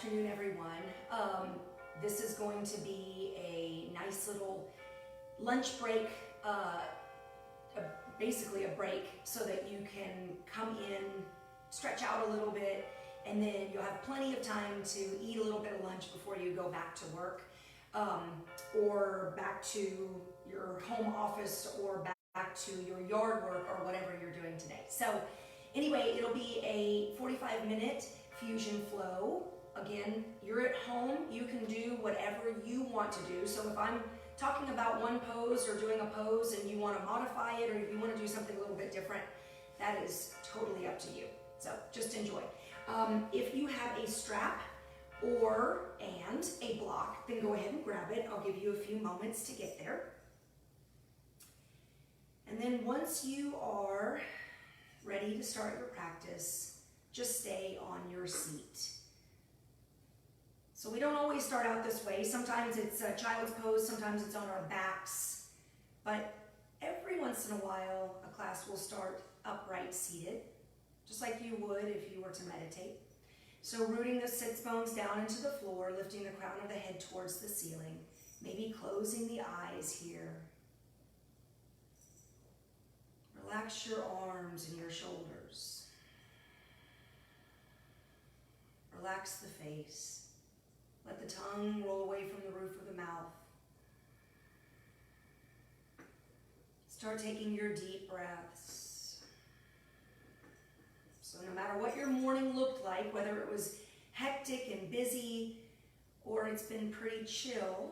afternoon, everyone. This is going to be a nice little lunch break, basically a break, so that you can come in, stretch out a little bit, and then you'll have plenty of time to eat a little bit of lunch before you go back to work, or back to your home office, or back to your yard work, or whatever you're doing today. So anyway, it'll be a 45-minute fusion flow. Again, you're at home, you can do whatever you want to do. So if I'm talking about one pose or doing a pose and you want to modify it, or if you want to do something a little bit different, that is totally up to you. So just enjoy. If you have a strap and a block, then go ahead and grab it. I'll give you a few moments to get there. And then once you are ready to start your practice, just stay on your seat. So we don't always start out this way. Sometimes it's a child's pose, sometimes it's on our backs. But every once in a while, a class will start upright seated, just like you would if you were to meditate. So rooting the sits bones down into the floor, lifting the crown of the head towards the ceiling, maybe closing the eyes here. Relax your arms and your shoulders. Relax the face. Let the tongue roll away from the roof of the mouth. Start taking your deep breaths. So no matter what your morning looked like, whether it was hectic and busy or it's been pretty chill,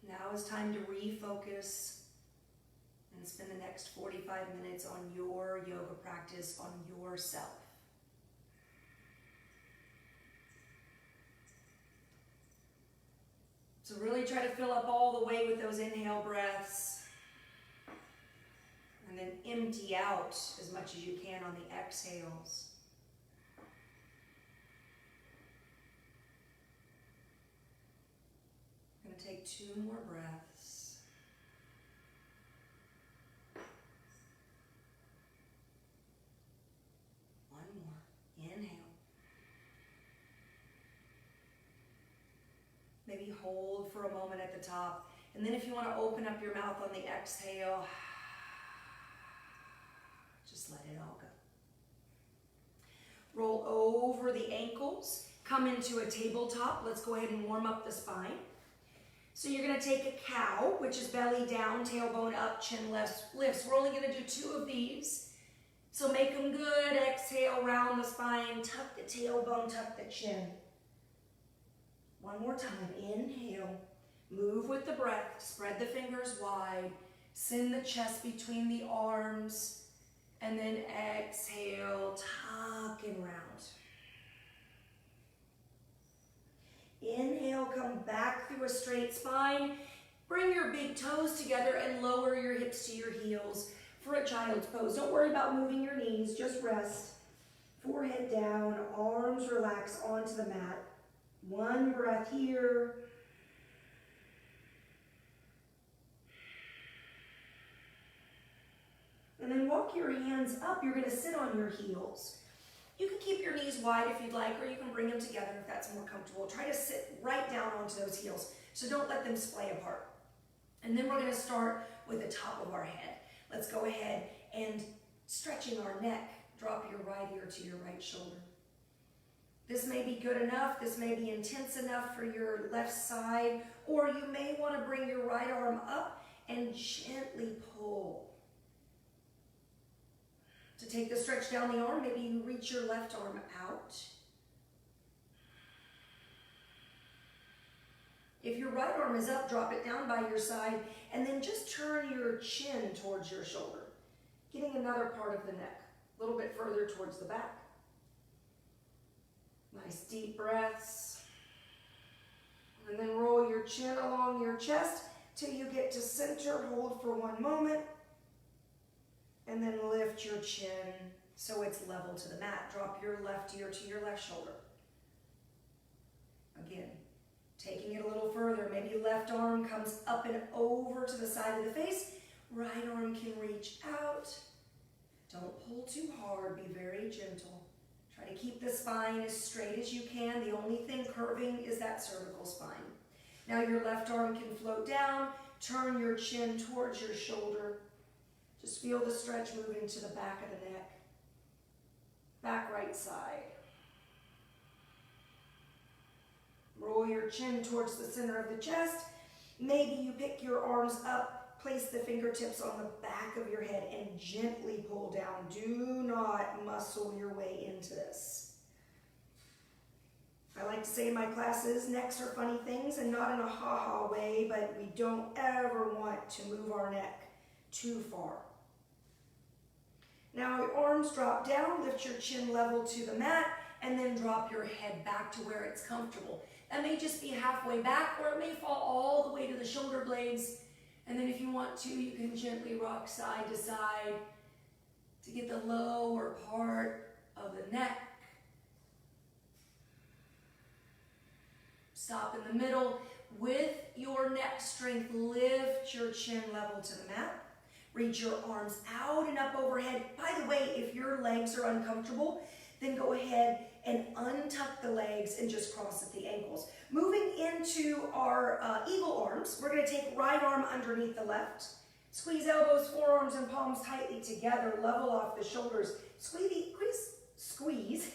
now is time to refocus and spend the next 45 minutes on your yoga practice, on yourself. So really try to fill up all the way with those inhale breaths, and then empty out as much as you can on the exhales. I'm going to take 2 more breaths. One more. Inhale. Maybe hold for a moment at the top. And then if you want to open up your mouth on the exhale, just let it all go. Roll over the ankles. Come into a tabletop. Let's go ahead and warm up the spine. So you're going to take a cow, which is belly down, tailbone up, chin lifts. We're only going to do 2 of these. So make them good. Exhale, round the spine, tuck the tailbone, tuck the chin. One more time. Inhale. Move with the breath. Spread the fingers wide. Send the chest between the arms. And then exhale, tuck and round. Inhale, come back through a straight spine. Bring your big toes together and lower your hips to your heels for a child's pose. Don't worry about moving your knees, just rest. Forehead down, arms relax onto the mat. One breath here. And then walk your hands up. You're going to sit on your heels. You can keep your knees wide if you'd like, or you can bring them together if that's more comfortable. Try to sit right down onto those heels, so don't let them splay apart. And then we're going to start with the top of our head. Let's go ahead and stretching our neck. Drop your right ear to your right shoulder. This may be good enough, this may be intense enough for your left side, or you may want to bring your right arm up and gently pull. To take the stretch down the arm, maybe you reach your left arm out. If your right arm is up, drop it down by your side, and then just turn your chin towards your shoulder, getting another part of the neck, a little bit further towards the back. Nice deep breaths. And then roll your chin along your chest till you get to center. Hold for 1 moment. And then lift your chin so it's level to the mat. Drop your left ear to your left shoulder. Again, taking it a little further. Maybe left arm comes up and over to the side of the face. Right arm can reach out. Don't pull too hard. Be very gentle. Try to keep the spine as straight as you can. The only thing curving is that cervical spine. Now your left arm can float down. Turn your chin towards your shoulder. Just feel the stretch moving to the back of the neck. Back right side. Roll your chin towards the center of the chest. Maybe you pick your arms up, place the fingertips on the back of your head, and gently pull down. Do not muscle your way into this. I like to say in my classes, necks are funny things, and not in a ha-ha way, but we don't ever want to move our neck too far. Now your arms drop down, lift your chin level to the mat, and then drop your head back to where it's comfortable. That may just be halfway back, or it may fall all the way to the shoulder blades. And then if you want to, you can gently rock side to side to get the lower part of the neck. Stop in the middle. With your neck strength, lift your chin level to the mat. Reach your arms out and up overhead. By the way, if your legs are uncomfortable, then go ahead and untuck the legs and just cross at the ankles. Moving into our eagle arms, we're going to take right arm underneath the left. Squeeze elbows, forearms, and palms tightly together. Level off the shoulders. Squeeze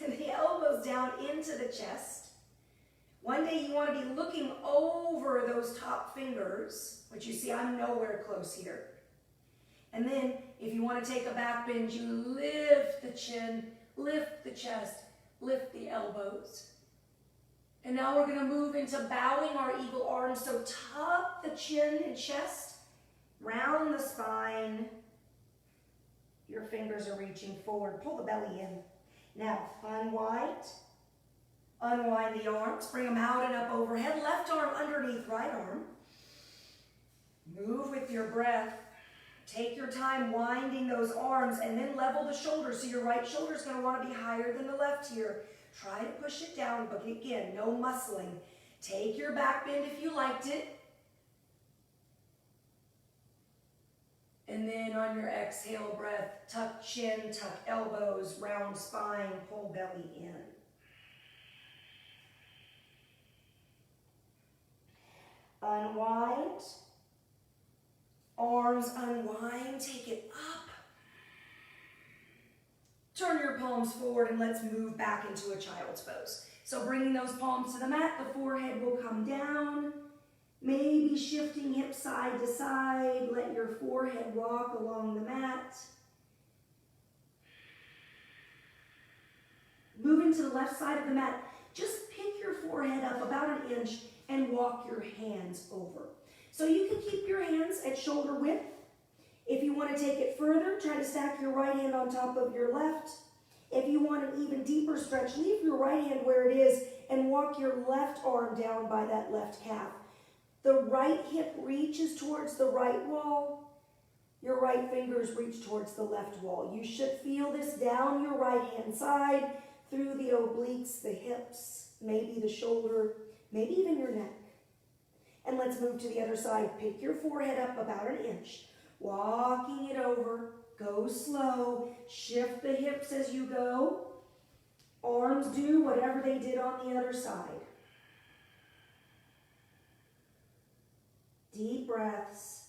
the elbows down into the chest. One day you want to be looking over those top fingers, which you see I'm nowhere close here. And then if you want to take a back bend, you lift the chin, lift the chest, lift the elbows. And now we're going to move into bowing our eagle arms. So tuck the chin and chest, round the spine. Your fingers are reaching forward. Pull the belly in. Now unwind. Unwind the arms. Bring them out and up overhead. Left arm underneath right arm. Move with your breath. Take your time winding those arms and then level the shoulders. So your right shoulder is going to want to be higher than the left here. Try to push it down, but again, no muscling. Take your back bend if you liked it. And then on your exhale breath, tuck chin, tuck elbows, round spine, pull belly in. Unwind. Arms unwind, take it up. Turn your palms forward and let's move back into a child's pose. So bringing those palms to the mat, the forehead will come down. Maybe shifting hips side to side. Let your forehead rock along the mat. Moving to the left side of the mat, just pick your forehead up about an inch and walk your hands over. So you can keep your hands at shoulder width. If you want to take it further, try to stack your right hand on top of your left. If you want an even deeper stretch, leave your right hand where it is and walk your left arm down by that left calf. The right hip reaches towards the right wall. Your right fingers reach towards the left wall. You should feel this down your right hand side, through the obliques, the hips, maybe the shoulder, maybe even your neck. And let's move to the other side. Pick your forehead up about an inch. Walking it over. Go slow. Shift the hips as you go. Arms do whatever they did on the other side. Deep breaths.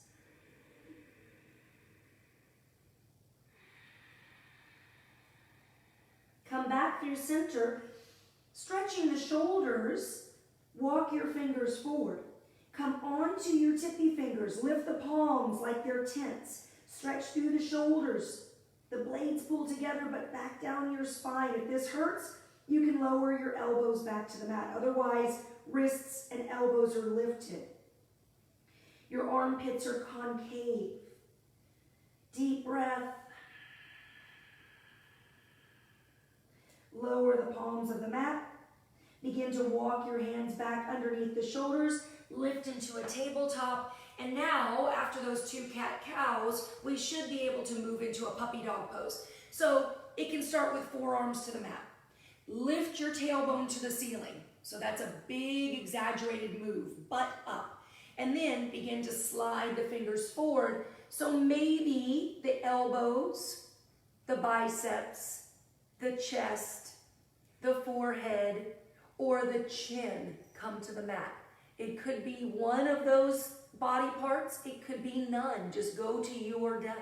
Come back through center. Stretching the shoulders. Walk your fingers forward. Come onto your tippy fingers. Lift the palms like they're tents. Stretch through the shoulders. The blades pull together, but back down your spine. If this hurts, you can lower your elbows back to the mat. Otherwise, wrists and elbows are lifted. Your armpits are concave. Deep breath. Lower the palms of the mat. Begin to walk your hands back underneath the shoulders. Lift into a tabletop. And now, after those two cat-cows, we should be able to move into a puppy dog pose. So it can start with forearms to the mat. Lift your tailbone to the ceiling. So that's a big, exaggerated move, butt up. And then begin to slide the fingers forward. So maybe the elbows, the biceps, the chest, the forehead, or the chin come to the mat. It could be one of those body parts. It could be none. Just go to your depth.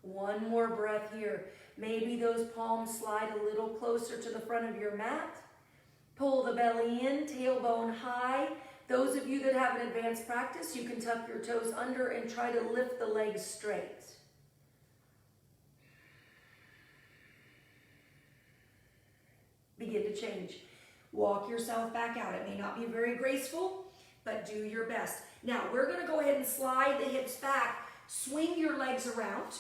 One more breath here. Maybe those palms slide a little closer to the front of your mat. Pull the belly in, tailbone high. Those of you that have an advanced practice, you can tuck your toes under and try to lift the legs straight. Begin to change. Walk yourself back out. It may not be very graceful, but do your best. Now, we're going to go ahead and slide the hips back. Swing your legs around.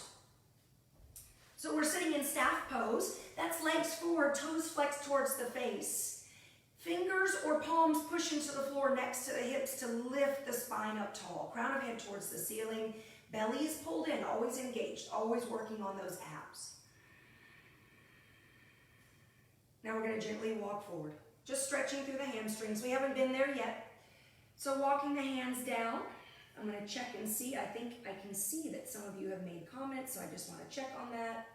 So we're sitting in staff pose. That's legs forward, toes flexed towards the face. Fingers or palms push into the floor next to the hips to lift the spine up tall. Crown of head towards the ceiling. Belly is pulled in, always engaged, always working on those abs. Now we're going to gently walk forward. Just stretching through the hamstrings. We haven't been there yet. So walking the hands down. I'm going to check and see. I think I can see that some of you have made comments, so I just want to check on that.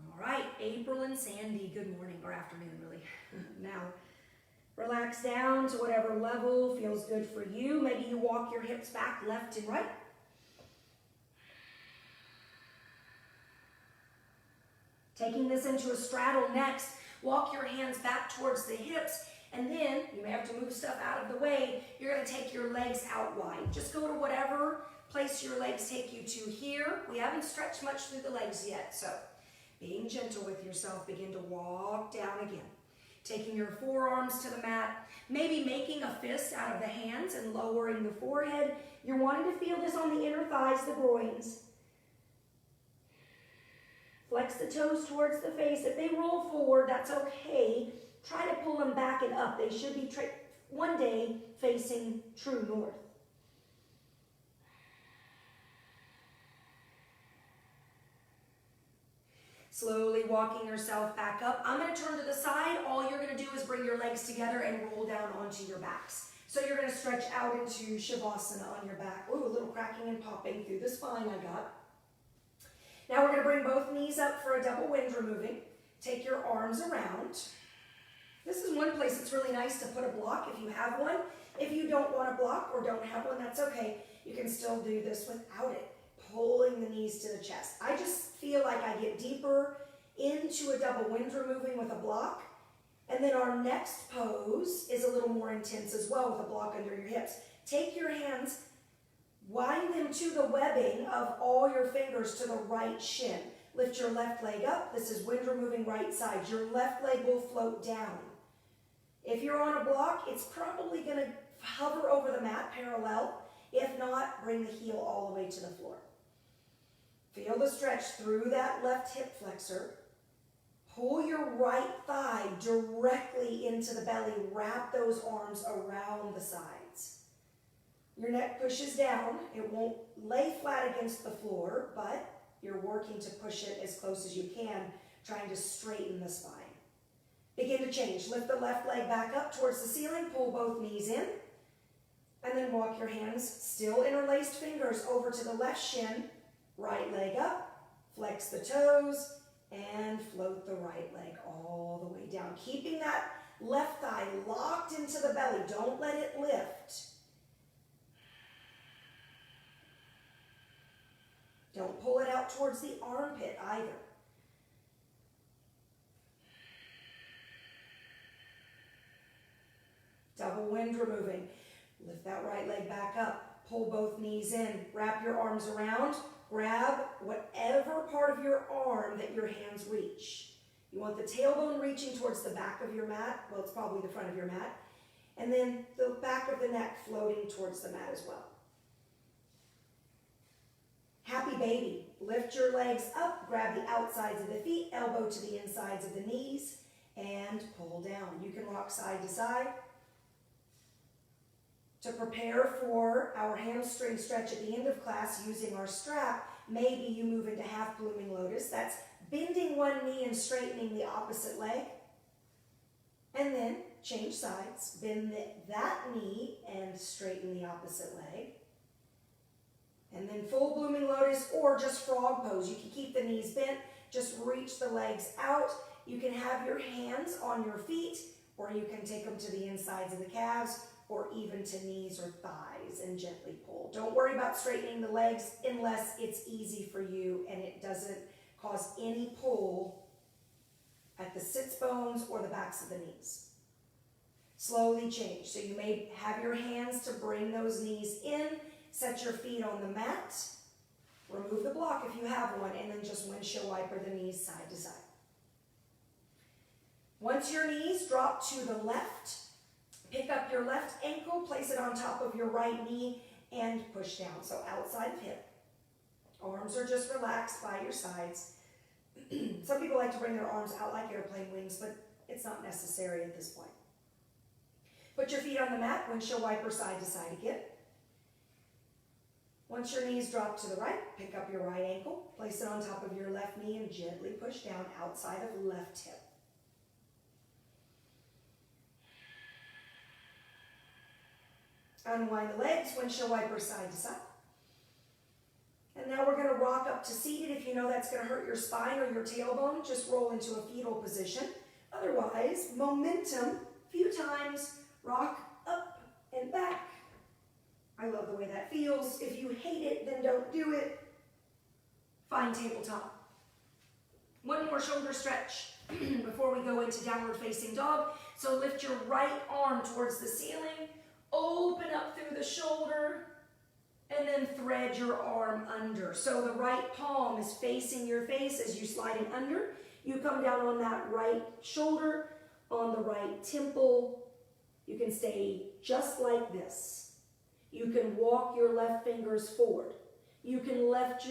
All right, April and Sandy, good morning, or afternoon really. Now, relax down to whatever level feels good for you. Maybe you walk your hips back left and right. Taking this into a straddle next, walk your hands back towards the hips, and then you may have to move stuff out of the way. You're going to take your legs out wide. Just go to whatever place your legs take you to here. We haven't stretched much through the legs yet, so being gentle with yourself, begin to walk down again. Taking your forearms to the mat, maybe making a fist out of the hands and lowering the forehead. You're wanting to feel this on the inner thighs, the groins. Flex the toes towards the face. If they roll forward, that's okay. Try to pull them back and up. They should be one day facing true north. Slowly walking yourself back up. I'm going to turn to the side. All you're going to do is bring your legs together and roll down onto your backs. So you're going to stretch out into Shavasana on your back. Ooh, a little cracking and popping through the spine I got. Now we're going to bring both knees up for a double wind removing. Take your arms around. This is one place it's really nice to put a block if you have one. If you don't want a block or don't have one, that's okay. You can still do this without it. Pulling the knees to the chest. I just feel like I get deeper into a double wind removing with a block. And then our next pose is a little more intense as well with a block under your hips. Take your hands, wind them to the webbing of all your fingers to the right shin. Lift your left leg up. This is wind removing right side. Your left leg will float down. If you're on a block, it's probably going to hover over the mat parallel. If not, bring the heel all the way to the floor. Feel the stretch through that left hip flexor. Pull your right thigh directly into the belly. Wrap those arms around the sides. Your neck pushes down. It won't lay flat against the floor, but you're working to push it as close as you can, trying to straighten the spine. Begin to change. Lift the left leg back up towards the ceiling. Pull both knees in. And then walk your hands, still interlaced fingers, over to the left shin. Right leg up. Flex the toes. And float the right leg all the way down. Keeping that left thigh locked into the belly. Don't let it lift. Don't pull it out towards the armpit either. Double wind removing. Lift that right leg back up. Pull both knees in. Wrap your arms around. Grab whatever part of your arm that your hands reach. You want the tailbone reaching towards the back of your mat. Well, it's probably the front of your mat. And then the back of the neck floating towards the mat as well. Happy baby. Lift your legs up. Grab the outsides of the feet. Elbow to the insides of the knees. And pull down. You can rock side to side. To prepare for our hamstring stretch at the end of class using our strap, maybe you move into half blooming lotus. That's bending one knee and straightening the opposite leg. And then change sides, bend that knee and straighten the opposite leg. And then full blooming lotus or just frog pose. You can keep the knees bent, just reach the legs out. You can have your hands on your feet, or you can take them to the insides of the calves, or even to knees or thighs and gently pull. Don't worry about straightening the legs unless it's easy for you and it doesn't cause any pull at the sits bones or the backs of the knees. Slowly change. So you may have your hands to bring those knees in, set your feet on the mat, remove the block if you have one, and then just windshield wiper the knees side to side. Once your knees drop to the left, pick up your left ankle, place it on top of your right knee, and push down. So outside of hip. Arms are just relaxed by your sides. Some people like to bring their arms out like airplane wings, but it's not necessary at this point. Put your feet on the mat, windshield wiper side to side again. Once your knees drop to the right, pick up your right ankle, place it on top of your left knee, and gently push down outside of left hip. Unwind the legs, windshield wiper side to side. And now we're going to rock up to seated. If you know that's going to hurt your spine or your tailbone, just roll into a fetal position. Otherwise, momentum, a few times, rock up and back. I love the way that feels. If you hate it, then don't do it. Find tabletop. One more shoulder stretch before we go into downward facing dog. So lift your right arm towards the ceiling, open up through the shoulder, and then thread your arm under. So the right palm is facing your face as you slide it under. You come down on that right shoulder, on the right temple. You can stay just like this. You can walk your left fingers forward. You can lift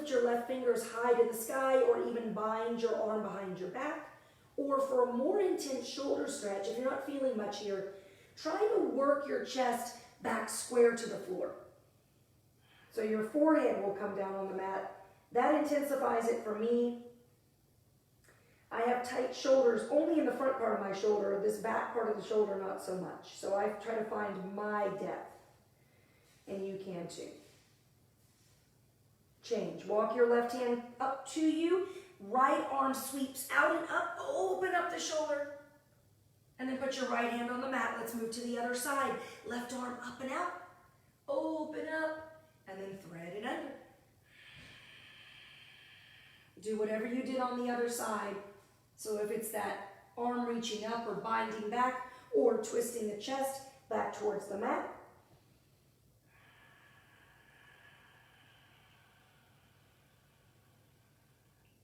your left fingers high to the sky, or even bind your arm behind your back. Or for a more intense shoulder stretch, if you're not feeling much here, try to work your chest back square to the floor. So your forehead will come down on the mat. That intensifies it for me. I have tight shoulders only in the front part of my shoulder. This back part of the shoulder, not so much. So I try to find my depth. And you can too. Change. Walk your left hand up to you. Right arm sweeps out and up. Open up the shoulder. And then put your right hand on the mat. Let's move to the other side. Left arm up and out. Open up. And then thread it under. Do whatever you did on the other side. So if it's that arm reaching up or binding back or twisting the chest back towards the mat.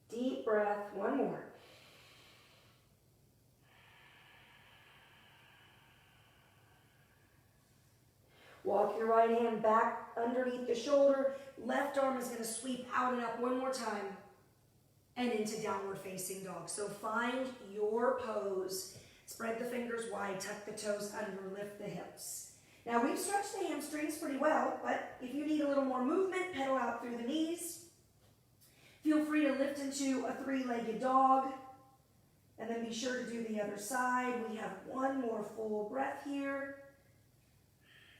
Deep breath, one more. Walk your right hand back underneath the shoulder. Left arm is going to sweep out and up one more time and into downward facing dog. So find your pose. Spread the fingers wide, tuck the toes under, lift the hips. Now we've stretched the hamstrings pretty well, but if you need a little more movement, pedal out through the knees. Feel free to lift into a three-legged dog, and then be sure to do the other side. We have one more full breath here.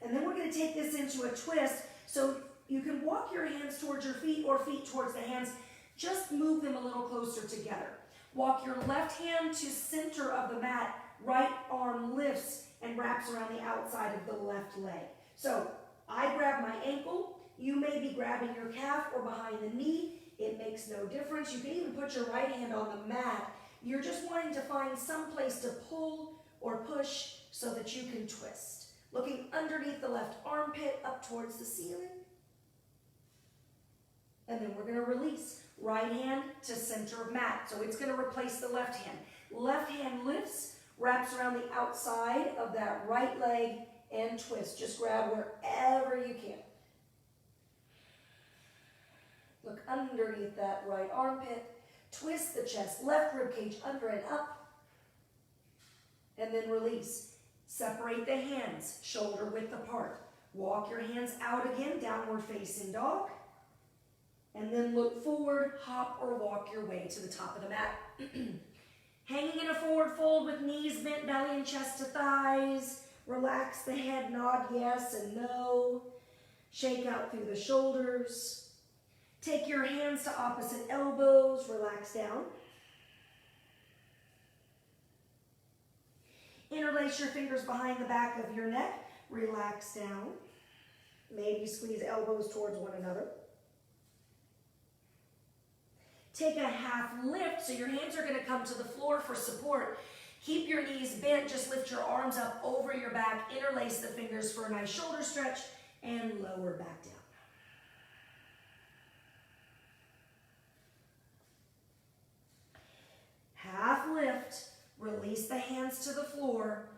And then we're going to take this into a twist, so you can walk your hands towards your feet or feet towards the hands. Just move them a little closer together. Walk your left hand to center of the mat. Right arm lifts and wraps around the outside of the left leg. So I grab my ankle. You may be grabbing your calf or behind the knee. It makes no difference. You can even put your right hand on the mat. You're just wanting to find some place to pull or push so that you can twist. Looking underneath the left armpit up towards the ceiling. And then we're going to release. Right hand to center of mat. So it's going to replace the left hand. Left hand lifts, wraps around the outside of that right leg and twist. Just grab wherever you can. Look underneath that right armpit. Twist the chest, left rib cage under and up. And then release. Separate the hands, shoulder width apart. Walk your hands out again, downward facing dog. And then look forward, hop or walk your way to the top of the mat. Hanging in a 4, forward fold with knees bent, belly and chest to thighs. Relax the head, nod yes and no. Shake out through the shoulders. Take your hands to opposite elbows, relax down. Interlace your fingers behind the back of your neck, relax down. Maybe squeeze elbows towards one another. Take a half lift, so your hands are going to come to the floor for support. Keep your knees bent, just lift your arms up over your back, interlace the fingers for a nice shoulder stretch, and lower back down. Half lift, release the hands to the floor.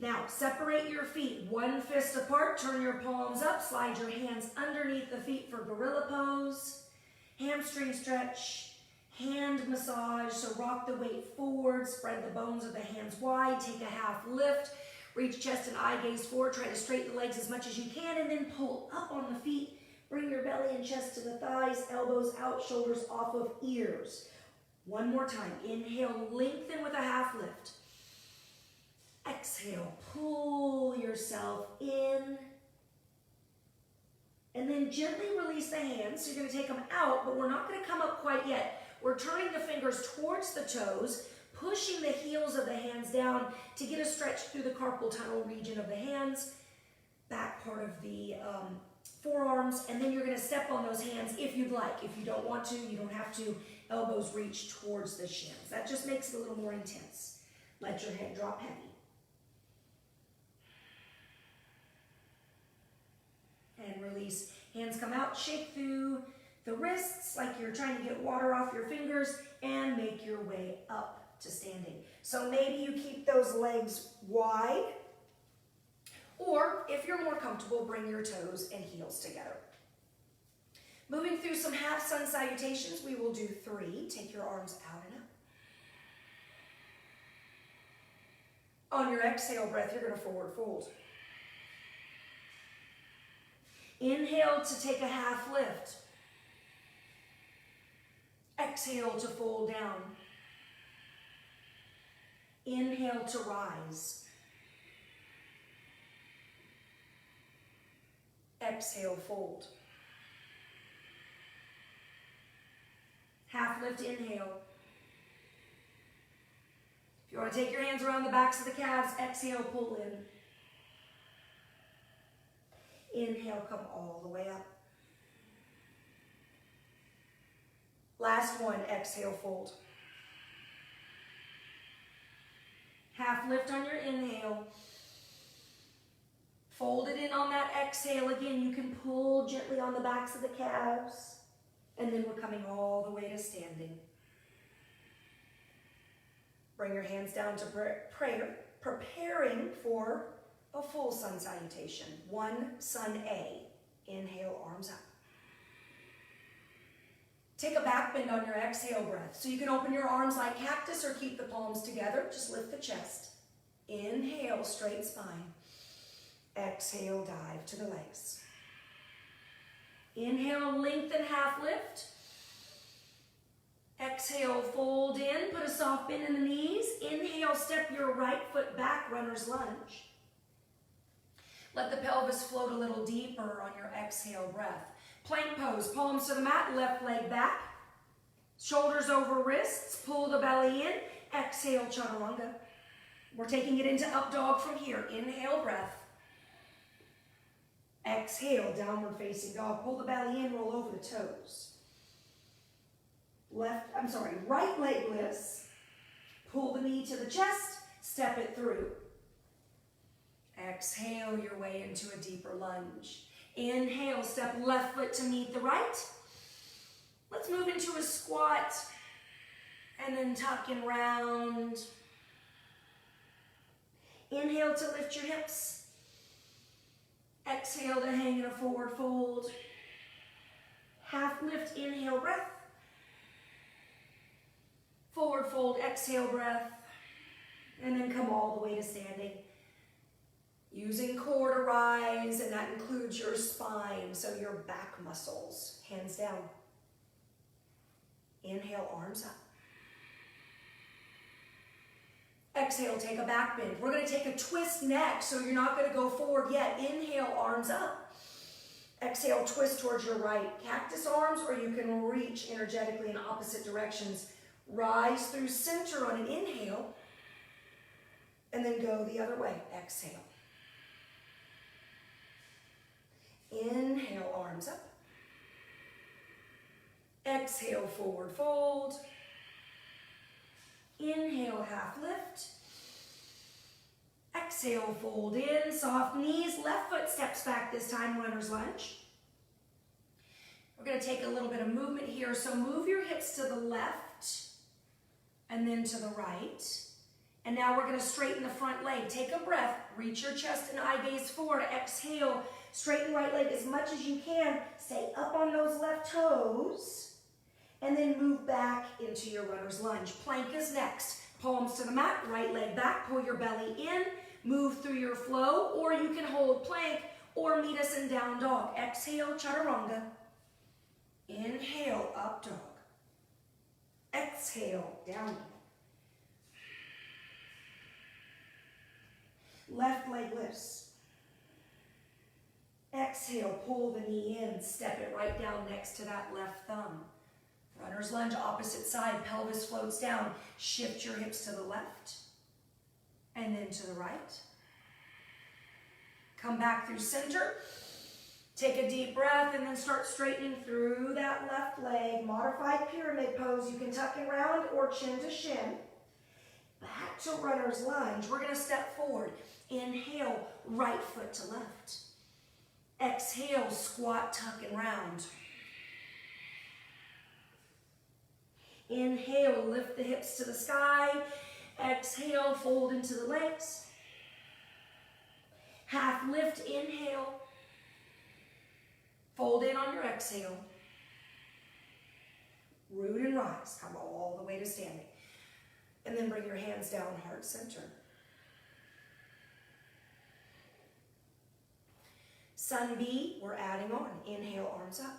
Now, separate your feet, one fist apart, turn your palms up, slide your hands underneath the feet for gorilla pose. Hamstring stretch, hand massage, so rock the weight forward, spread the bones of the hands wide, take a half lift, reach chest and eye gaze forward, try to straighten the legs as much as you can, and then pull up on the feet, bring your belly and chest to the thighs, elbows out, shoulders off of ears. One more time, inhale, lengthen with a half lift. Exhale, pull yourself in. And then gently release the hands. So you're going to take them out, but we're not going to come up quite yet. We're turning the fingers towards the toes, pushing the heels of the hands down to get a stretch through the carpal tunnel region of the hands, back part of the forearms, and then you're going to step on those hands if you'd like. If you don't want to, you don't have to. Elbows reach towards the shins. That just makes it a little more intense. Let your head drop heavy. And release. Hands come out, shake through the wrists like you're trying to get water off your fingers, and make your way up to standing. So maybe you keep those legs wide, or if you're more comfortable, bring your toes and heels together. Moving through some half sun salutations, we will do 3. Take your arms out and up. On your exhale breath, you're going to forward fold. Inhale to take a half lift. Exhale to fold down. Inhale to rise. Exhale, fold. Half lift, inhale. If you want to take your hands around the backs of the calves, exhale, pull in. Inhale, come all the way up. Last one, exhale, fold. Half lift on your inhale. Fold it in on that exhale. Again, you can pull gently on the backs of the calves. And then we're coming all the way to standing. Bring your hands down to prayer, preparing for a full sun salutation. 1 sun A. Inhale, arms up. Take a back bend on your exhale breath. So you can open your arms like cactus or keep the palms together. Just lift the chest. Inhale, straight spine. Exhale, dive to the legs. Inhale, lengthen, half lift. Exhale, fold in, put a soft bend in the knees. Inhale, step your right foot back, runner's lunge. Let the pelvis float a little deeper on your exhale breath. Plank pose, palms to the mat, left leg back. Shoulders over wrists, pull the belly in. Exhale, chaturanga. We're taking it into up dog from here. Inhale, breath. Exhale, downward facing dog. Pull the belly in, roll over the toes. Right leg lifts. Pull the knee to the chest, step it through. Exhale your way into a deeper lunge. Inhale, step left foot to meet the right. Let's move into a squat and then tuck and round. Inhale to lift your hips. Exhale to hang in a forward fold. Half lift, inhale, breath. Forward fold, exhale, breath. And then come all the way to standing. Using core to rise, and that includes your spine, so your back muscles. Hands down. Inhale, arms up. Exhale, take a back bend. We're going to take a twist next, so you're not going to go forward yet. Inhale, arms up. Exhale, twist towards your right. Cactus arms, or you can reach energetically in opposite directions. Rise through center on an inhale, and then go the other way. Exhale. Inhale, arms up. Exhale, forward fold. Inhale, half lift. Exhale, fold in, soft knees. Left foot steps back this time, runner's lunge. We're going to take a little bit of movement here. So move your hips to the left and then to the right. And now we're going to straighten the front leg. Take a breath. Reach your chest and eye gaze forward. Exhale. Straighten right leg as much as you can. Stay up on those left toes. And then move back into your runner's lunge. Plank is next. Palms to the mat, right leg back. Pull your belly in. Move through your flow. Or you can hold plank or meet us in down dog. Exhale, chaturanga. Inhale, up dog. Exhale, down dog. Left leg lifts. Exhale, pull the knee in, step it right down next to that left thumb. Runner's lunge, opposite side, pelvis floats down. Shift your hips to the left and then to the right. Come back through center. Take a deep breath and then start straightening through that left leg. Modified pyramid pose. You can tuck it round or chin to shin. Back to runner's lunge. We're going to step forward. Inhale, right foot to left. Exhale, squat, tuck, and round. Inhale, lift the hips to the sky. Exhale, fold into the legs. Half lift, inhale. Fold in on your exhale. Root and rise. Come all the way to standing. And then bring your hands down, heart center. Sun B, we're adding on. Inhale, arms up.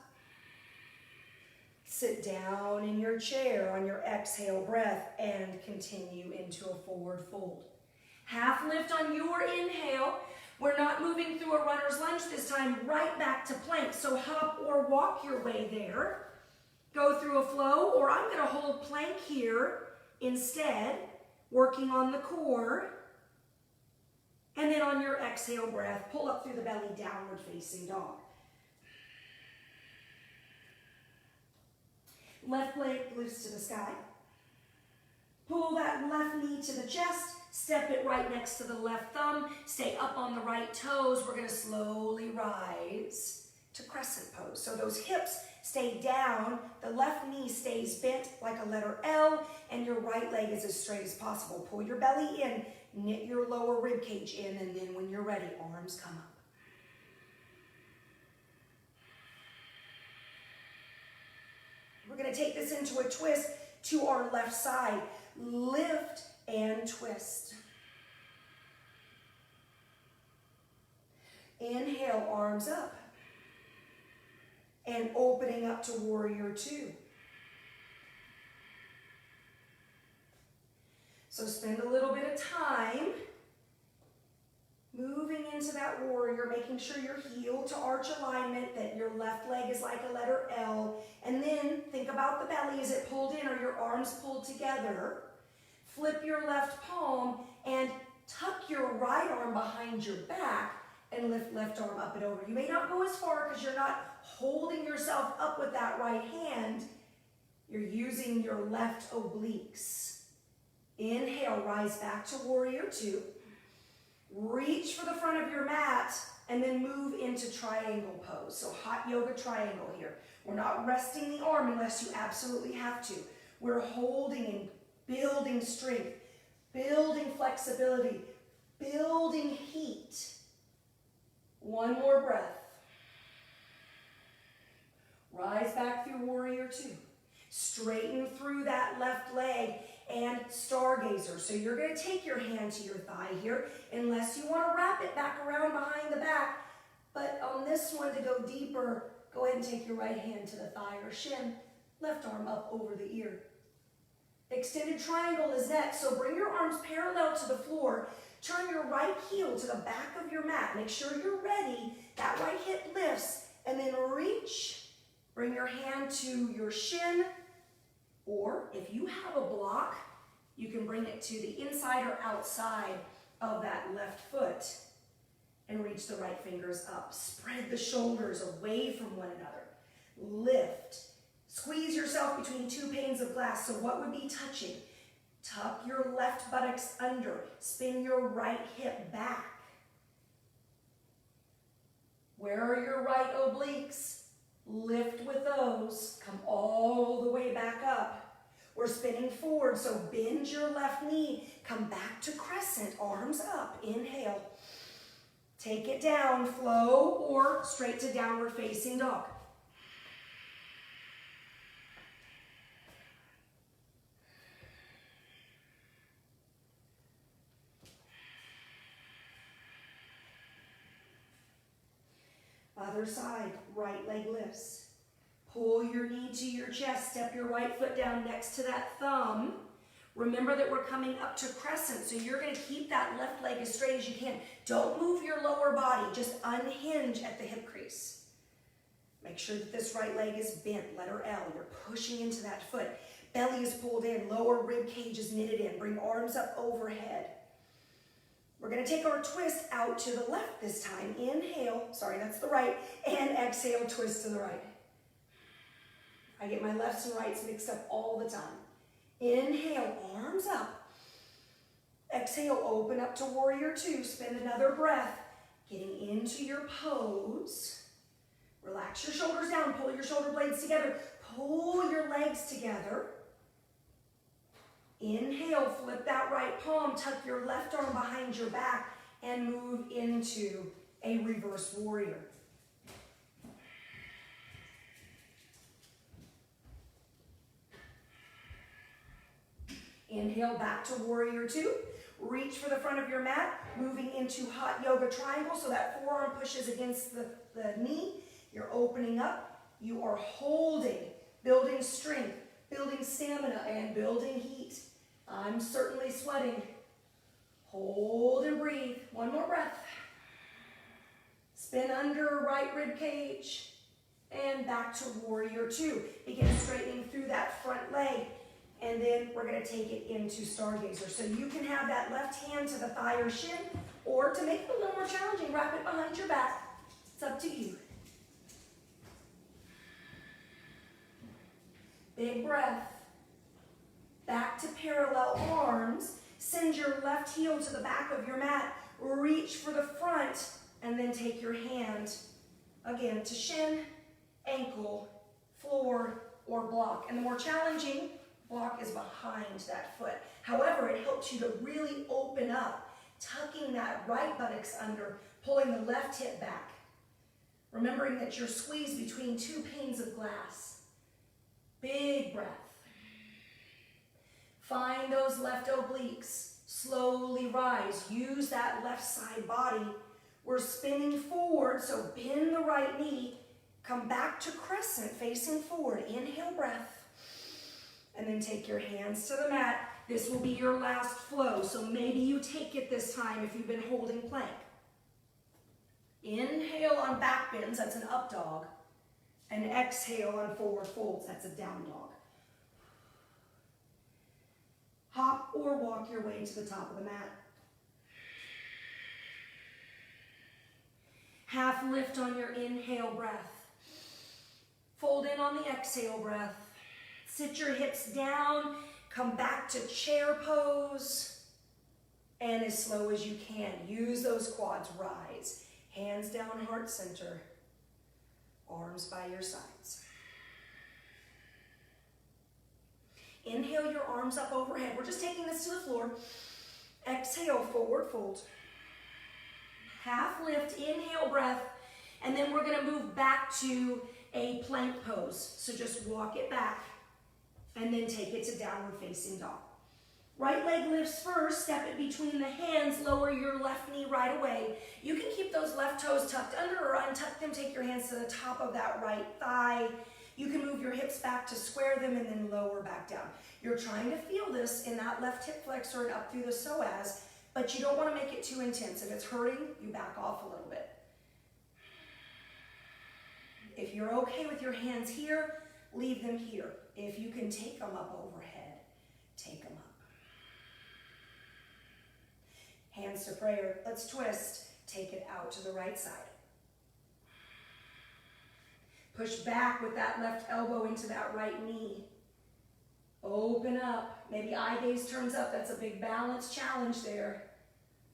Sit down in your chair on your exhale breath and continue into a forward fold. Half lift on your inhale. We're not moving through a runner's lunge this time, right back to plank. So hop or walk your way there. Go through a flow, or I'm going to hold plank here instead, working on the core. And then on your exhale breath, pull up through the belly, downward facing dog. Left leg lifts to the sky. Pull that left knee to the chest. Step it right next to the left thumb. Stay up on the right toes. We're going to slowly rise to crescent pose. So those hips stay down. The left knee stays bent like a letter L. And your right leg is as straight as possible. Pull your belly in. Knit your lower rib cage in. And then when you're ready, arms come up. We're going to take this into a twist to our left side. Lift and twist. Inhale, arms up. And opening up to warrior two. So spend a little bit of time moving into that warrior, making sure you're heel to arch alignment, that your left leg is like a letter L. And then think about the belly. Is it pulled in or your arms pulled together? Flip your left palm and tuck your right arm behind your back and lift left arm up and over. You may not go as far because you're not holding yourself up with that right hand. You're using your left obliques. Inhale, rise back to warrior two. Reach for the front of your mat and then move into triangle pose. So hot yoga triangle here. We're not resting the arm unless you absolutely have to. We're holding and building strength, building flexibility, building heat. One more breath. Rise back through warrior two. Straighten through that left leg and stargazer. So you're going to take your hand to your thigh here, unless you want to wrap it back around behind the back. But on this one, to go deeper, go ahead and take your right hand to the thigh or shin, left arm up over the ear. Extended triangle is next, so bring your arms parallel out to the floor. Turn your right heel to the back of your mat. Make sure you're ready. That right hip lifts, and then reach. Bring your hand to your shin, or if you have a block, you can bring it to the inside or outside of that left foot and reach the right fingers up. Spread the shoulders away from one another. Lift. Squeeze yourself between two panes of glass. So what would be touching? Tuck your left buttocks under. Spin your right hip back. Where are your right obliques? Lift with those. Come all the way back up. We're spinning forward, so bend your left knee. Come back to crescent, arms up. Inhale. Take it down, flow, or straight to downward facing dog. Other side, right leg lifts. Pull your knee to your chest, step your right foot down next to that thumb. Remember that we're coming up to crescent, so you're gonna keep that left leg as straight as you can. Don't move your lower body, just unhinge at the hip crease. Make sure that this right leg is bent, letter L. You're pushing into that foot. Belly is pulled in, lower rib cage is knitted in. Bring arms up overhead. We're gonna take our twist out to the left this time. Inhale, sorry, that's the right, and exhale, twist to the right. I get my lefts and rights mixed up all the time. Inhale, arms up. Exhale, open up to warrior two. Spend another breath, getting into your pose. Relax your shoulders down, pull your shoulder blades together. Pull your legs together. Inhale, flip that right palm, tuck your left arm behind your back, and move into a reverse warrior. Inhale, back to warrior two. Reach for the front of your mat, moving into hot yoga triangle, so that forearm pushes against the knee. You're opening up. You are holding, building strength, building stamina, and building heat. I'm certainly sweating. Hold and breathe. One more breath. Spin under right rib cage and back to warrior two. Begin straightening through that front leg, and then we're going to take it into stargazer. So you can have that left hand to the thigh or shin, or to make it a little more challenging, wrap it behind your back. It's up to you. Big breath. Back to parallel arms. Send your left heel to the back of your mat. Reach for the front, and then take your hand again to shin, ankle, floor, or block. And the more challenging block is behind that foot. However, it helps you to really open up, tucking that right buttocks under, pulling the left hip back. Remembering that you're squeezed between two panes of glass. Big breath. Find those left obliques. Slowly rise. Use that left side body. We're spinning forward, so bend the right knee. Come back to crescent, facing forward. Inhale, breath. And then take your hands to the mat. This will be your last flow, so maybe you take it this time if you've been holding plank. Inhale on back bends, that's an up dog. And exhale on forward folds, that's a down dog. Hop or walk your way to the top of the mat. Half lift on your inhale breath. Fold in on the exhale breath. Sit your hips down, come back to chair pose, and as slow as you can, use those quads, rise. Hands down, heart center, arms by your sides. Inhale your arms up overhead. We're just taking this to the floor. Exhale, forward fold. Half lift, inhale breath, and then we're gonna move back to a plank pose. So just walk it back and then take it to downward facing dog. Right leg lifts first, step it between the hands, lower your left knee right away. You can keep those left toes tucked under or untuck them, take your hands to the top of that right thigh. You can move your hips back to square them and then lower back down. You're trying to feel this in that left hip flexor and up through the psoas, but you don't want to make it too intense. If it's hurting, you back off a little bit. If you're okay with your hands here, leave them here. If you can take them up overhead, take them up. Hands to prayer. Let's twist. Take it out to the right side. Push back with that left elbow into that right knee. Open up. Maybe eye gaze turns up. That's a big balance challenge there.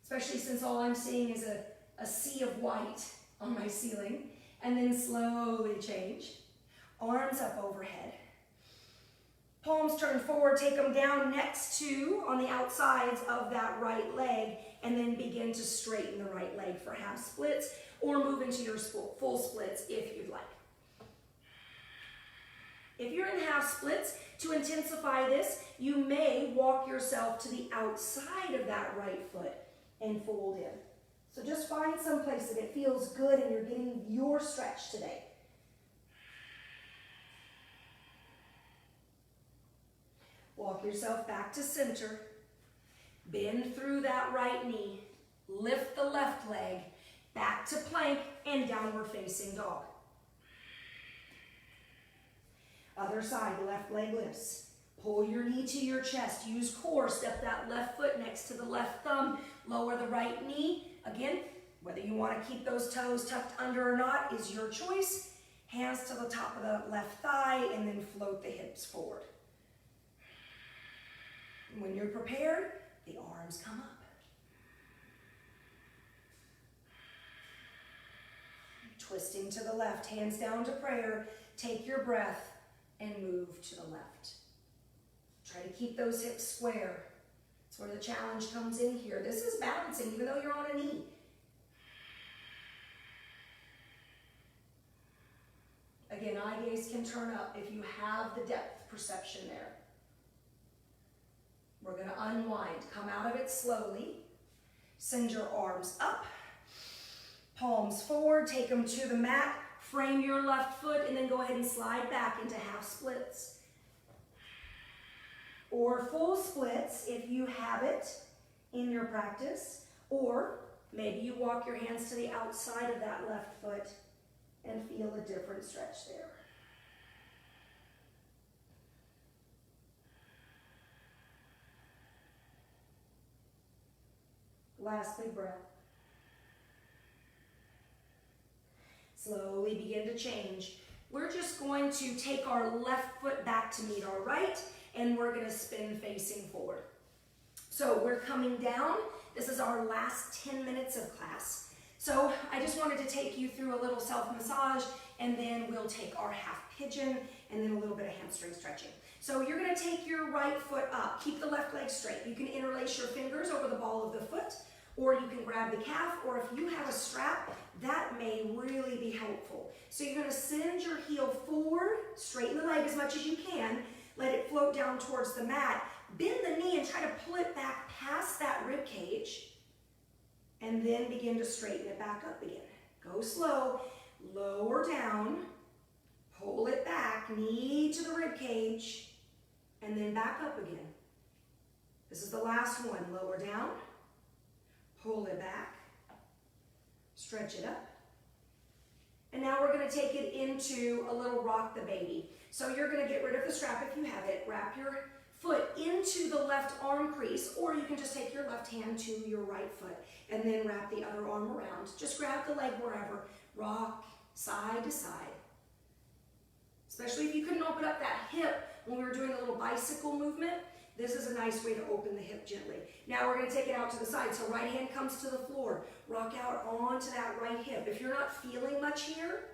Especially since all I'm seeing is a sea of white on my ceiling. And then slowly change. Arms up overhead. Palms turn forward, take them down next to, on the outsides of that right leg, and then begin to straighten the right leg for half splits, or move into your full splits if you'd like. If you're in half splits, to intensify this, you may walk yourself to the outside of that right foot and fold in. So just find some place that it feels good and you're getting your stretch today. Walk yourself back to center. Bend through that right knee. Lift the left leg. Back to plank and downward facing dog. Other side, left leg lifts. Pull your knee to your chest. Use core. Step that left foot next to the left thumb. Lower the right knee. Again, whether you want to keep those toes tucked under or not is your choice. Hands to the top of the left thigh and then float the hips forward. When you're prepared, the arms come up. Twisting to the left, hands down to prayer. Take your breath and move to the left. Try to keep those hips square. That's where the challenge comes in here. This is balancing even though you're on a knee. Again, eye gaze can turn up if you have the depth perception there. We're going to unwind. Come out of it slowly. Send your arms up. Palms forward. Take them to the mat. Frame your left foot and then go ahead and slide back into half splits. Or full splits if you have it in your practice. Or maybe you walk your hands to the outside of that left foot and feel a different stretch there. Last big breath. Slowly begin to change. We're just going to take our left foot back to meet our right, and we're going to spin facing forward. So we're coming down. This is our last 10 minutes of class. So I just wanted to take you through a little self-massage, and then we'll take our half pigeon, and then a little bit of hamstring stretching. So you're going to take your right foot up. Keep the left leg straight. You can interlace your fingers over the ball of the foot, or you can grab the calf, or if you have a strap, that may really be helpful. So you're going to send your heel forward, straighten the leg as much as you can, let it float down towards the mat, bend the knee and try to pull it back past that rib cage, and then begin to straighten it back up again. Go slow, lower down, pull it back, knee to the rib cage, and then back up again. This is the last one. Lower down, pull it back, stretch it up. And now we're going to take it into a little rock the baby. So you're going to get rid of the strap if you have it. Wrap your foot into the left arm crease, or you can just take your left hand to your right foot and then wrap the other arm around. Just grab the leg wherever. Rock side to side. Especially if you couldn't open up that hip when we were doing a little bicycle movement. This is a nice way to open the hip gently. Now we're going to take it out to the side. So right hand comes to the floor. Rock out onto that right hip. If you're not feeling much here,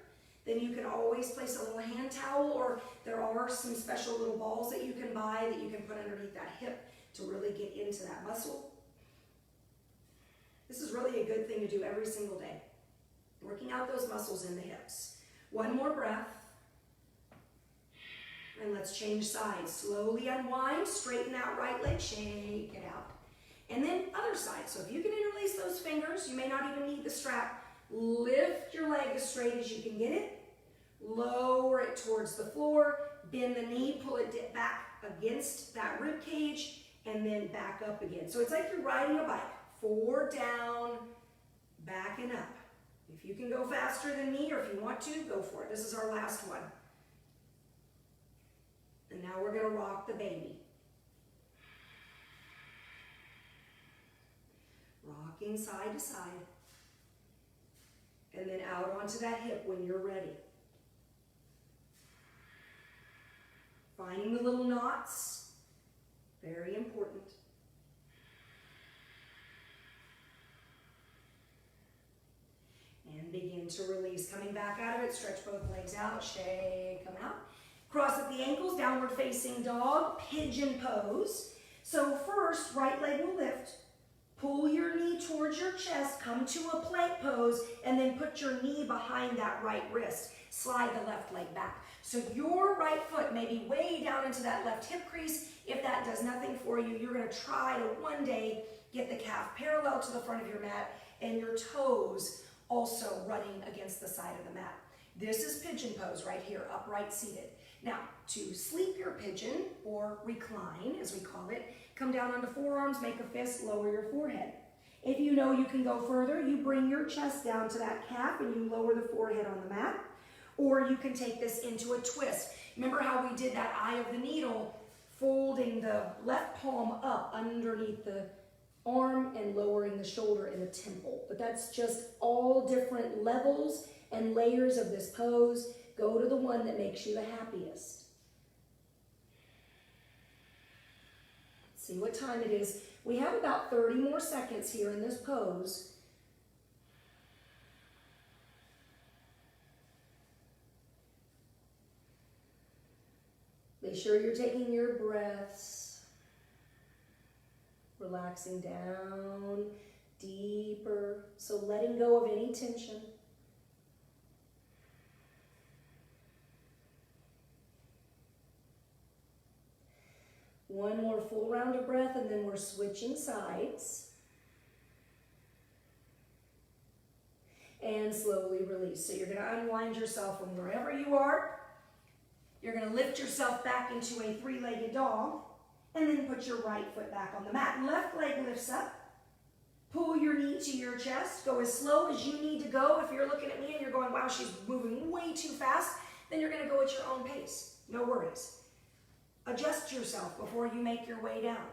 then you can always place a little hand towel, or there are some special little balls that you can buy that you can put underneath that hip to really get into that muscle. This is really a good thing to do every single day. Working out those muscles in the hips. One more breath. And let's change sides. Slowly unwind, straighten that right leg, shake it out. And then other side. So if you can interlace those fingers, you may not even need the strap. Lift your leg as straight as you can get it. lower it towards the floor, bend the knee, pull it back against that rib cage, and then back up again. So it's like you're riding a bike. 4 down, back and up. If you can go faster than me, or if you want to, go for it. This is our last one. And now we're going to rock the baby. Rocking side to side. And then out onto that hip when you're ready. Finding the little knots, very important. And begin to release. Coming back out of it, stretch both legs out, shake, come out. Cross at the ankles, downward facing dog, pigeon pose. So first, right leg will lift. Pull your knee towards your chest, come to a plank pose, and then put your knee behind that right wrist. Slide the left leg back. So your right foot may be way down into that left hip crease. If that does nothing for you, you're going to try to one day get the calf parallel to the front of your mat and your toes also running against the side of the mat. This is pigeon pose right here, upright seated. Now, to sleep your pigeon, or recline as we call it, come down onto forearms, make a fist, lower your forehead. If you know you can go further, you bring your chest down to that calf and you lower the forehead on the mat. Or you can take this into a twist. Remember how we did that eye of the needle, folding the left palm up underneath the arm and lowering the shoulder and the temple. But that's just all different levels and layers of this pose. Go to the one that makes you the happiest. Let's see what time it is. We have about 30 more seconds here in this pose. Be sure you're taking your breaths, relaxing down, deeper, so letting go of any tension. One more full round of breath, and then we're switching sides. And slowly release. So you're going to unwind yourself from wherever you are. You're going to lift yourself back into a 3-legged dog, and then put your right foot back on the mat. Left leg lifts up. Pull your knee to your chest. Go as slow as you need to go. If you're looking at me and you're going, wow, she's moving way too fast, then you're going to go at your own pace. No worries. Adjust yourself before you make your way down.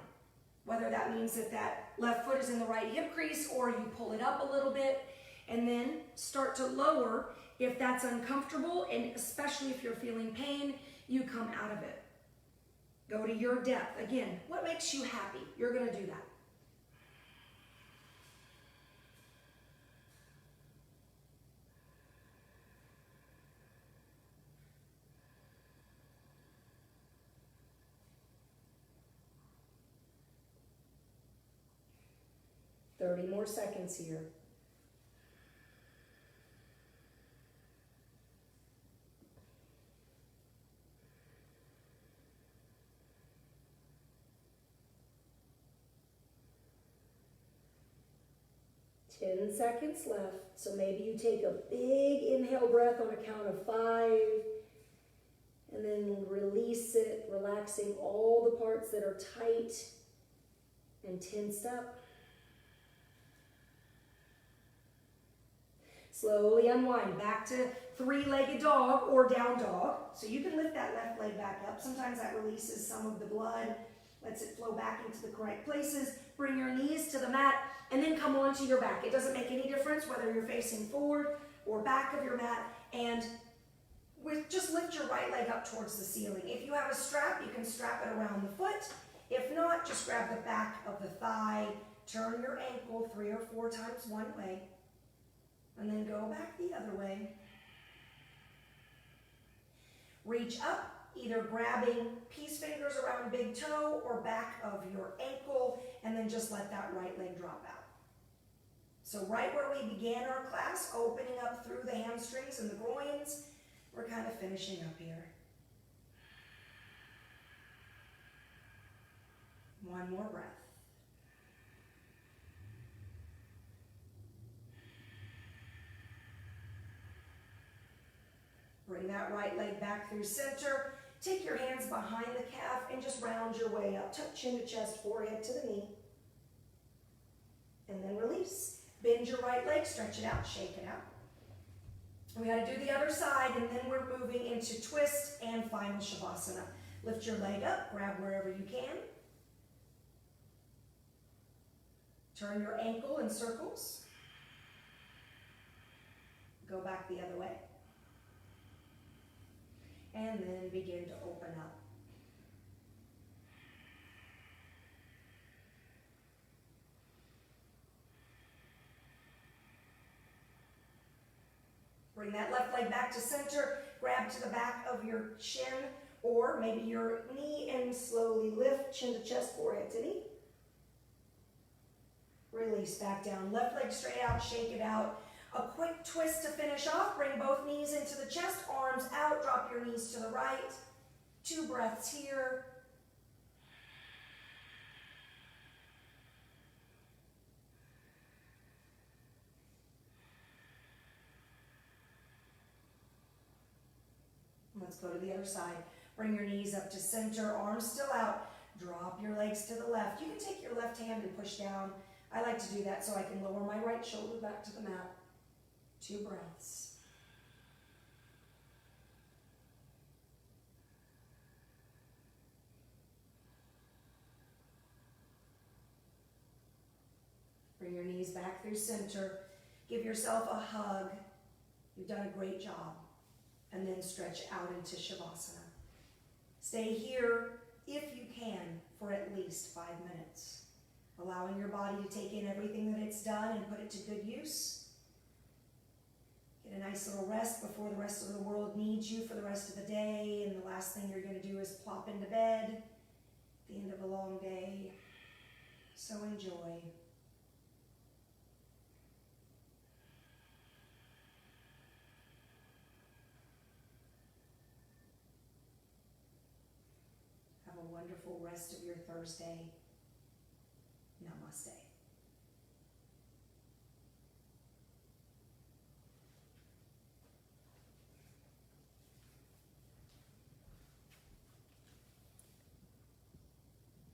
Whether that means that that left foot is in the right hip crease, or you pull it up a little bit, and then start to lower. If that's uncomfortable, and especially if you're feeling pain, you come out of it. Go to your depth. Again, what makes you happy? You're going to do that. Thirty more seconds here. Ten seconds left, so maybe you take a big inhale breath on a count of 5, and then release it, relaxing all the parts that are tight and tensed up. Slowly unwind back to 3-legged dog or down dog. So you can lift that left leg back up. Sometimes that releases some of the blood, lets it flow back into the correct places. Bring your knees to the mat and then come onto your back. It doesn't make any difference whether you're facing forward or back of your mat. And just lift your right leg up towards the ceiling. If you have a strap, you can strap it around the foot. If not, just grab the back of the thigh. Turn your ankle 3 or 4 times one way. And then go back the other way. Reach up, either grabbing peace fingers around big toe or back of your ankle, and then just let that right leg drop out. So right where we began our class, opening up through the hamstrings and the groins, we're kind of finishing up here. One more breath. Bring that right leg back through center. Take your hands behind the calf and just round your way up. Tuck chin to chest, forehead to the knee. And then release. Bend your right leg, stretch it out, shake it out. We got to do the other side, and then we're moving into twist and final Shavasana. Lift your leg up, grab wherever you can. Turn your ankle in circles. Go back the other way. And then begin to open up. Bring that left leg back to center. Grab to the back of your shin or maybe your knee and slowly lift, chin to chest, forehead to knee. Release back down. Left leg straight out, shake it out. A quick twist to finish off. Bring both knees into the chest, arms out. Drop your knees to the right. 2 breaths here. Let's go to the other side. Bring your knees up to center, arms still out. Drop your legs to the left. You can take your left hand and push down. I like to do that so I can lower my right shoulder back to the mat. 2 breaths. Bring your knees back through center. Give yourself a hug. You've done a great job. And then stretch out into Shavasana. Stay here, if you can, for at least 5 minutes. Allowing your body to take in everything that it's done and put it to good use. Get a nice little rest before the rest of the world needs you for the rest of the day. And the last thing you're going to do is plop into bed at the end of a long day. So enjoy. Have a wonderful rest of your Thursday. Namaste.